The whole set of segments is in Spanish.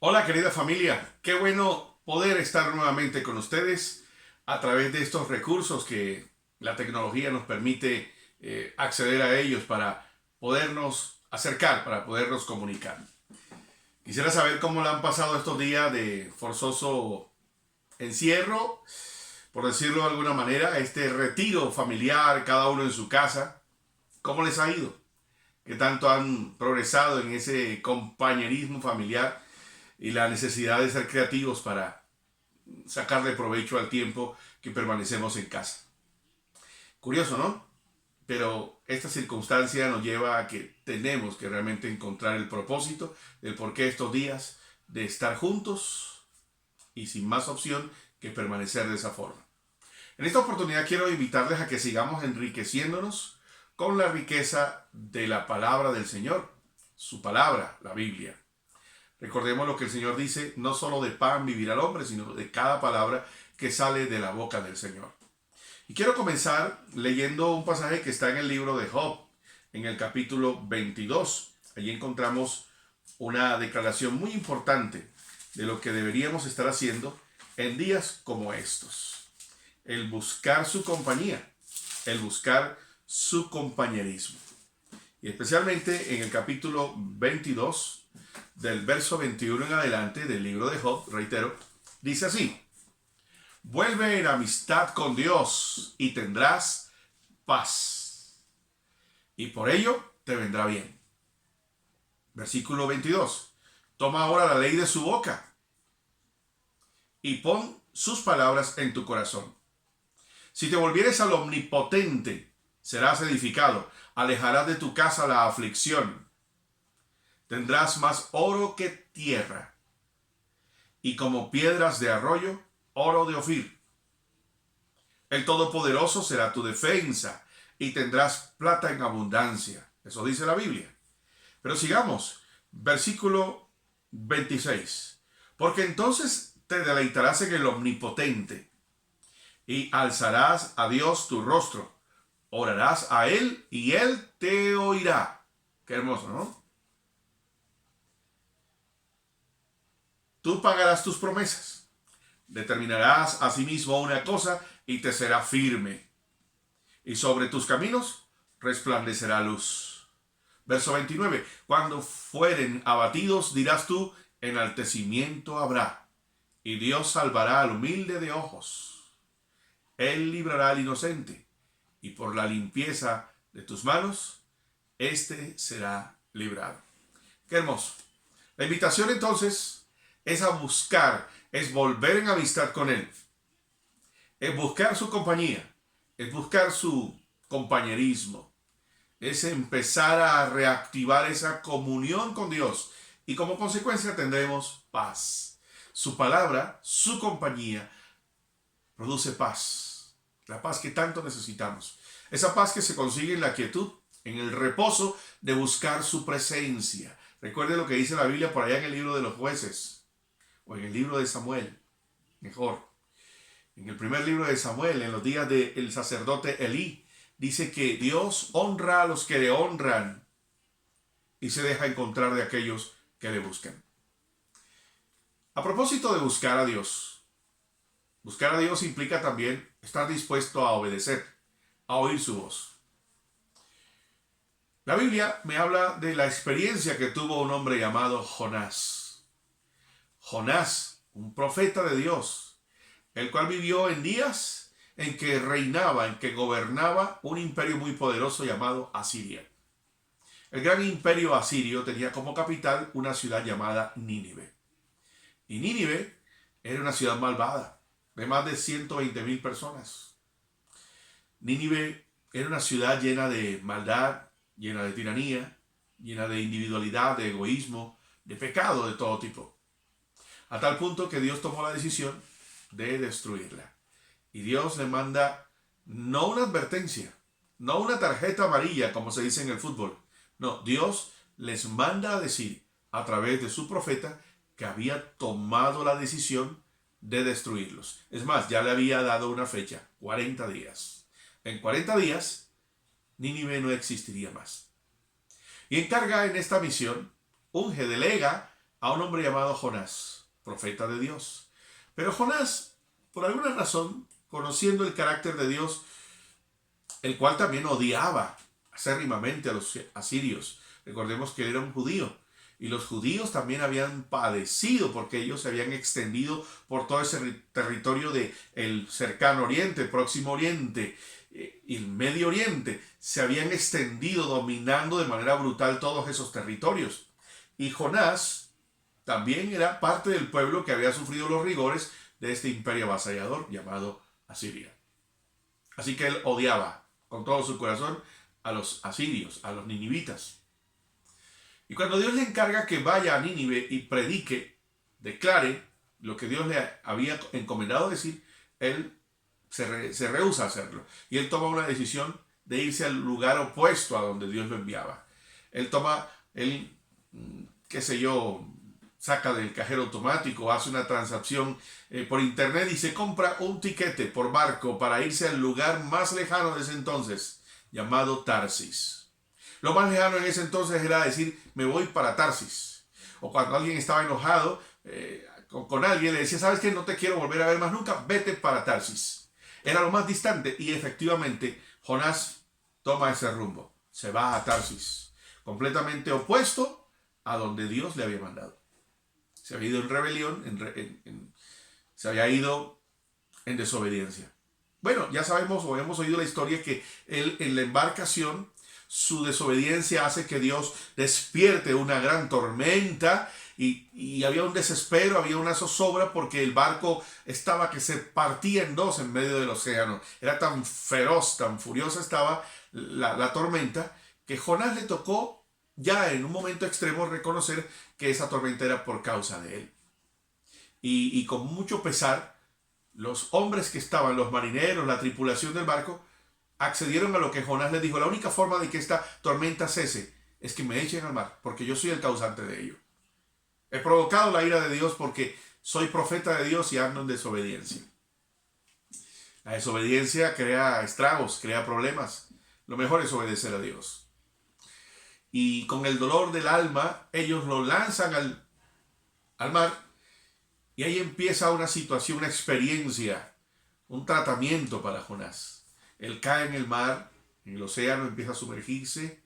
Hola querida familia, qué bueno poder estar nuevamente con ustedes a través de estos recursos que la tecnología nos permite acceder a ellos para podernos acercar, para podernos comunicar. Quisiera saber cómo le han pasado estos días de forzoso encierro, por decirlo de alguna manera, este retiro familiar, cada uno en su casa. ¿Cómo les ha ido? ¿Qué tanto han progresado en ese compañerismo familiar y la necesidad de ser creativos para sacarle provecho al tiempo que permanecemos en casa? Curioso, ¿no? Pero esta circunstancia nos lleva a que tenemos que realmente encontrar el propósito, el porqué estos días de estar juntos y sin más opción que permanecer de esa forma. En esta oportunidad quiero invitarles a que sigamos enriqueciéndonos con la riqueza de la palabra del Señor, su palabra, la Biblia. Recordemos lo que el Señor dice: no solo de pan vivirá el hombre, sino de cada palabra que sale de la boca del Señor. Y quiero comenzar leyendo un pasaje que está en el libro de Job, en el capítulo 22. Allí encontramos una declaración muy importante de lo que deberíamos estar haciendo en días como estos. El buscar su compañía, el buscar su compañerismo. Y especialmente en el capítulo 22, del verso 21 en adelante del libro de Job, reitero, dice así: vuelve en amistad con Dios y tendrás paz, y por ello te vendrá bien. Versículo 22. Toma ahora la ley de su boca y pon sus palabras en tu corazón. Si te volvieres al omnipotente, serás edificado. Alejarás de tu casa la aflicción. Tendrás más oro que tierra, y como piedras de arroyo, oro de Ofir. El Todopoderoso será tu defensa, y tendrás plata en abundancia. Eso dice la Biblia. Pero sigamos. Versículo 26. Porque entonces te deleitarás en el Omnipotente, y alzarás a Dios tu rostro. Orarás a Él, y Él te oirá. Qué hermoso, ¿no? Tú pagarás tus promesas. Determinarás asimismo una cosa y te será firme, y sobre tus caminos resplandecerá luz. Verso 29. Cuando fueren abatidos, dirás tú: enaltecimiento habrá, y Dios salvará al humilde de ojos. Él librará al inocente, y por la limpieza de tus manos, éste será librado. Qué hermoso. La invitación entonces es a buscar, es volver en amistad con Él, es buscar su compañía, es buscar su compañerismo, es empezar a reactivar esa comunión con Dios, y como consecuencia tendremos paz. Su palabra, su compañía, produce paz, la paz que tanto necesitamos, esa paz que se consigue en la quietud, en el reposo de buscar su presencia. Recuerde lo que dice la Biblia por allá en el libro de los jueces, o en el libro de Samuel, mejor. En el primer libro de Samuel, en los días del sacerdote Elí, dice que Dios honra a los que le honran y se deja encontrar de aquellos que le buscan. A propósito de buscar a Dios implica también estar dispuesto a obedecer, a oír su voz. La Biblia me habla de la experiencia que tuvo un hombre llamado Jonás. Jonás, un profeta de Dios, el cual vivió en días en que reinaba, en que gobernaba un imperio muy poderoso llamado Asiria. El gran imperio asirio tenía como capital una ciudad llamada Nínive. Y Nínive era una ciudad malvada, de más de 120,000 personas. Nínive era una ciudad llena de maldad, llena de tiranía, llena de individualidad, de egoísmo, de pecado de todo tipo. A tal punto que Dios tomó la decisión de destruirla. Y Dios le manda no una advertencia, no una tarjeta amarilla como se dice en el fútbol. No, Dios les manda a decir a través de su profeta que había tomado la decisión de destruirlos. Es más, ya le había dado una fecha: 40 días. En 40 días, Nínive no existiría más. Y encarga en esta misión, unge, delega a un hombre llamado Jonás, profeta de Dios. Pero Jonás, por alguna razón, conociendo el carácter de Dios, el cual también odiaba acérrimamente a los asirios. Recordemos que él era un judío. Y los judíos también habían padecido porque ellos se habían extendido por todo ese territorio del cercano oriente, próximo oriente y el Medio Oriente. Se habían extendido dominando de manera brutal todos esos territorios. Y Jonás también era parte del pueblo que había sufrido los rigores de este imperio avasallador llamado Asiria. Así que él odiaba con todo su corazón a los asirios, a los ninivitas. Y cuando Dios le encarga que vaya a Nínive y predique, declare lo que Dios le había encomendado decir, él se rehúsa a hacerlo. Y él toma una decisión de irse al lugar opuesto a donde Dios lo enviaba. Qué sé yo, saca del cajero automático, hace una transacción por internet y se compra un tiquete por barco para irse al lugar más lejano de ese entonces, llamado Tarsis. Lo más lejano en ese entonces era decir, me voy para Tarsis. O cuando alguien estaba enojado con alguien, le decía, ¿sabes qué? No te quiero volver a ver más nunca, vete para Tarsis. Era lo más distante y efectivamente Jonás toma ese rumbo. Se va a Tarsis, completamente opuesto a donde Dios le había mandado. Se había ido en rebelión, se había ido en desobediencia. Bueno, ya sabemos o hemos oído la historia que él en la embarcación, su desobediencia hace que Dios despierte una gran tormenta y había un desespero, había una zozobra porque el barco estaba que se partía en dos en medio del océano. Era tan feroz, tan furiosa estaba la tormenta que Jonás le tocó ya en un momento extremo reconocer que esa tormenta era por causa de él. Y con mucho pesar, los hombres que estaban, los marineros, la tripulación del barco, accedieron a lo que Jonás les dijo. La única forma de que esta tormenta cese es que me echen al mar, porque yo soy el causante de ello. He provocado la ira de Dios porque soy profeta de Dios y ando en desobediencia. La desobediencia crea estragos, crea problemas. Lo mejor es obedecer a Dios. Y con el dolor del alma, ellos lo lanzan al mar y ahí empieza una situación, una experiencia, un tratamiento para Jonás. Él cae en el mar, en el océano, empieza a sumergirse,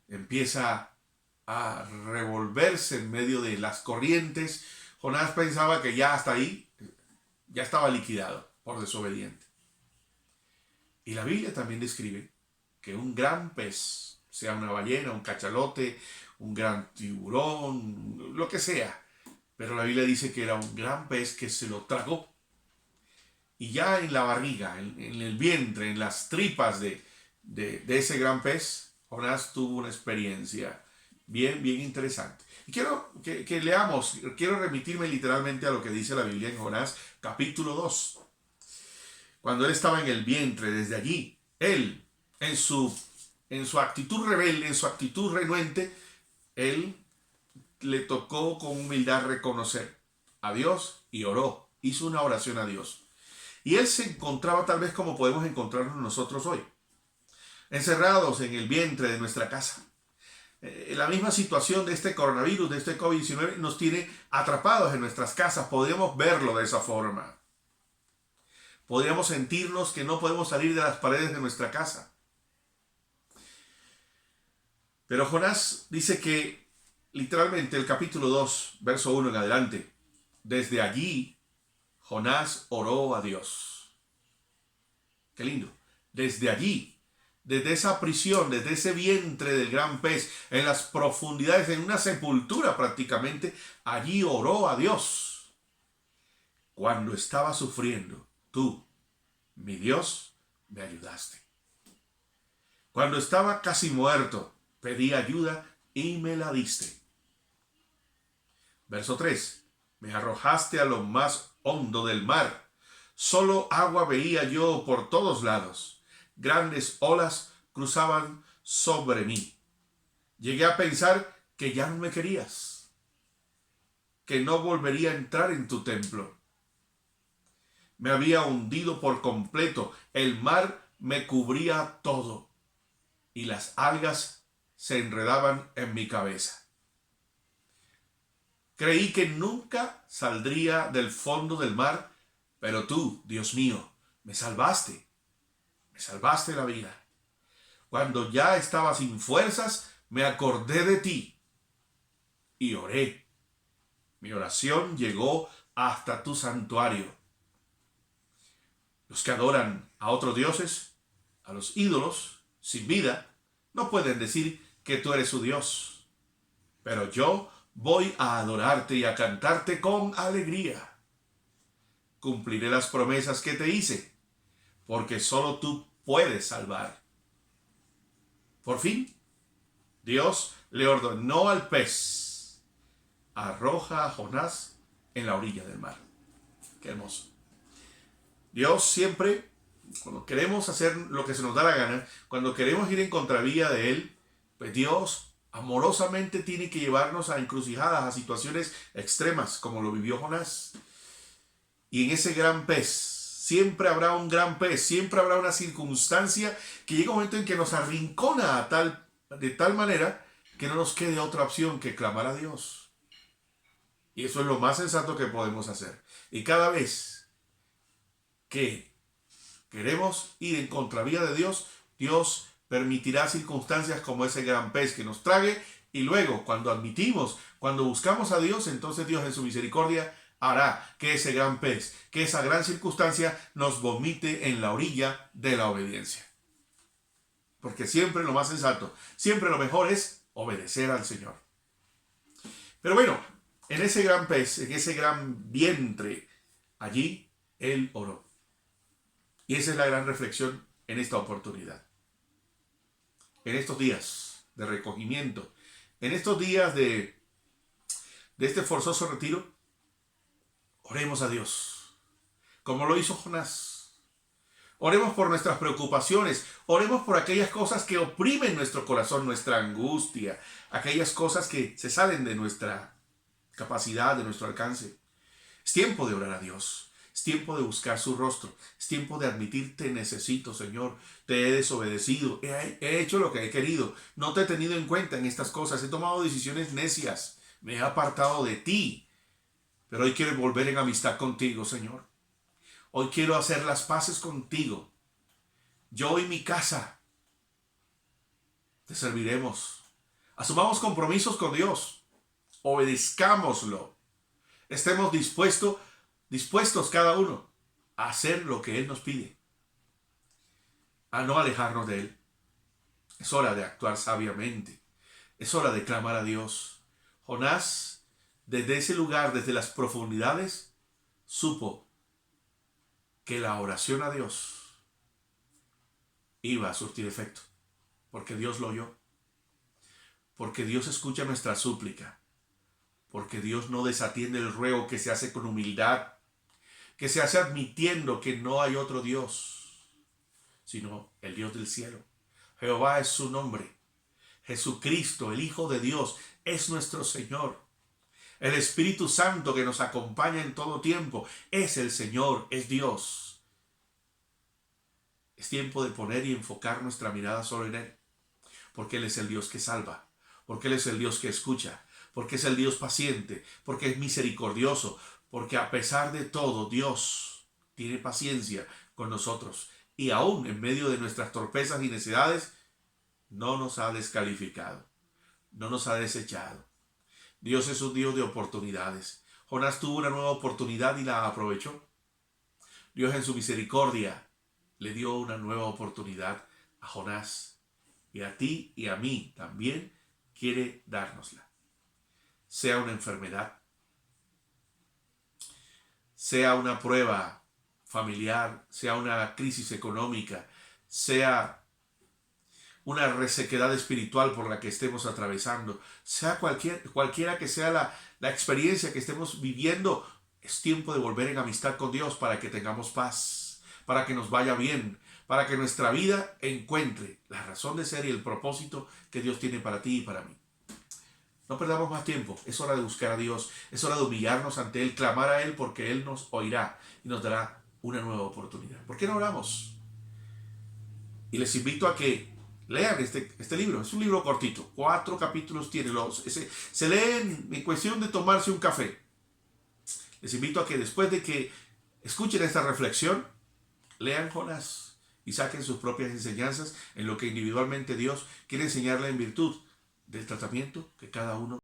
empieza a revolverse en medio de las corrientes. Jonás pensaba que ya hasta ahí, ya estaba liquidado por desobediente. Y la Biblia también describe que un gran pez, sea una ballena, un cachalote, un gran tiburón, lo que sea, pero la Biblia dice que era un gran pez que se lo tragó. Y ya en la barriga, en el vientre, en las tripas de ese gran pez, Jonás tuvo una experiencia bien interesante. Y quiero que leamos, quiero remitirme literalmente a lo que dice la Biblia en Jonás capítulo 2. Cuando él estaba en el vientre, desde allí, él, en su actitud rebelde, en su actitud renuente, él le tocó con humildad reconocer a Dios y oró, hizo una oración a Dios. Y él se encontraba tal vez como podemos encontrarnos nosotros hoy, encerrados en el vientre de nuestra casa. La misma situación de este coronavirus, de este COVID-19, nos tiene atrapados en nuestras casas. Podríamos verlo de esa forma. Podríamos sentirnos que no podemos salir de las paredes de nuestra casa. Pero Jonás dice que literalmente el capítulo 2, verso 1 en adelante, desde allí Jonás oró a Dios. Qué lindo. Desde allí, desde esa prisión, desde ese vientre del gran pez, en las profundidades, en una sepultura prácticamente, allí oró a Dios. Cuando estaba sufriendo, tú, mi Dios, me ayudaste. Cuando estaba casi muerto, pedí ayuda y me la diste. Verso 3. Me arrojaste a lo más hondo del mar. Solo agua veía yo por todos lados. Grandes olas cruzaban sobre mí. Llegué a pensar que ya no me querías, que no volvería a entrar en tu templo. Me había hundido por completo. El mar me cubría todo y las algas se enredaban en mi cabeza. Creí que nunca saldría del fondo del mar, pero tú, Dios mío, me salvaste la vida. Cuando ya estaba sin fuerzas, me acordé de ti y oré. Mi oración llegó hasta tu santuario. Los que adoran a otros dioses, a los ídolos sin vida, no pueden decir que tú eres su Dios. Pero yo voy a adorarte y a cantarte con alegría. Cumpliré las promesas que te hice, porque solo tú puedes salvar. Por fin, Dios le ordenó al pez: arroja a Jonás en la orilla del mar. Qué hermoso. Dios siempre, cuando queremos hacer lo que se nos da la gana, cuando queremos ir en contravía de Él, pues Dios amorosamente tiene que llevarnos a encrucijadas, a situaciones extremas, como lo vivió Jonás. Y en ese gran pez, siempre habrá un gran pez, siempre habrá una circunstancia que llega un momento en que nos arrincona de tal manera que no nos quede otra opción que clamar a Dios. Y eso es lo más sensato que podemos hacer. Y cada vez que queremos ir en contravía de Dios, Dios permitirá circunstancias como ese gran pez que nos trague, y luego cuando admitimos, cuando buscamos a Dios, entonces Dios en su misericordia hará que ese gran pez, que esa gran circunstancia nos vomite en la orilla de la obediencia. Porque siempre lo más sensato, siempre lo mejor es obedecer al Señor. Pero bueno, en ese gran pez, en ese gran vientre, allí Él oró. Y esa es la gran reflexión en esta oportunidad. En estos días de recogimiento, en estos días de este forzoso retiro, oremos a Dios, como lo hizo Jonás. Oremos por nuestras preocupaciones, oremos por aquellas cosas que oprimen nuestro corazón, nuestra angustia, aquellas cosas que se salen de nuestra capacidad, de nuestro alcance. Es tiempo de orar a Dios. Es tiempo de buscar su rostro. Es tiempo de admitir: te necesito, Señor. Te he desobedecido. He hecho lo que he querido. No te he tenido en cuenta en estas cosas. He tomado decisiones necias. Me he apartado de ti. Pero hoy quiero volver en amistad contigo, Señor. Hoy quiero hacer las paces contigo. Yo y mi casa te serviremos. Asumamos compromisos con Dios. Obedezcámoslo. Estemos dispuestos cada uno a hacer lo que Él nos pide, a no alejarnos de Él. Es hora de actuar sabiamente. Es hora de clamar a Dios. Jonás, desde ese lugar, desde las profundidades, supo que la oración a Dios iba a surtir efecto, porque Dios lo oyó, porque Dios escucha nuestra súplica, porque Dios no desatiende el ruego que se hace con humildad, que se hace admitiendo que no hay otro Dios, sino el Dios del cielo. Jehová es su nombre. Jesucristo, el Hijo de Dios, es nuestro Señor. El Espíritu Santo que nos acompaña en todo tiempo es el Señor, es Dios. Es tiempo de poner y enfocar nuestra mirada solo en Él, porque Él es el Dios que salva, porque Él es el Dios que escucha, porque es el Dios paciente, porque es misericordioso, porque a pesar de todo Dios tiene paciencia con nosotros, y aún en medio de nuestras torpezas y necedades no nos ha descalificado, no nos ha desechado. Dios es un Dios de oportunidades. Jonás tuvo una nueva oportunidad y la aprovechó. Dios en su misericordia le dio una nueva oportunidad a Jonás, y a ti y a mí también quiere dárnosla. Sea una enfermedad, sea una prueba familiar, sea una crisis económica, sea una resequedad espiritual por la que estemos atravesando, sea cualquiera que sea la experiencia que estemos viviendo, es tiempo de volver en amistad con Dios para que tengamos paz, para que nos vaya bien, para que nuestra vida encuentre la razón de ser y el propósito que Dios tiene para ti y para mí. No perdamos más tiempo, es hora de buscar a Dios, es hora de humillarnos ante Él, clamar a Él, porque Él nos oirá y nos dará una nueva oportunidad. ¿Por qué no oramos? Y les invito a que lean este libro. Es un libro cortito, 4 capítulos tiene. Se leen en cuestión de tomarse un café. Les invito a que después de que escuchen esta reflexión, lean Jonás y saquen sus propias enseñanzas en lo que individualmente Dios quiere enseñarle en virtud del tratamiento que cada uno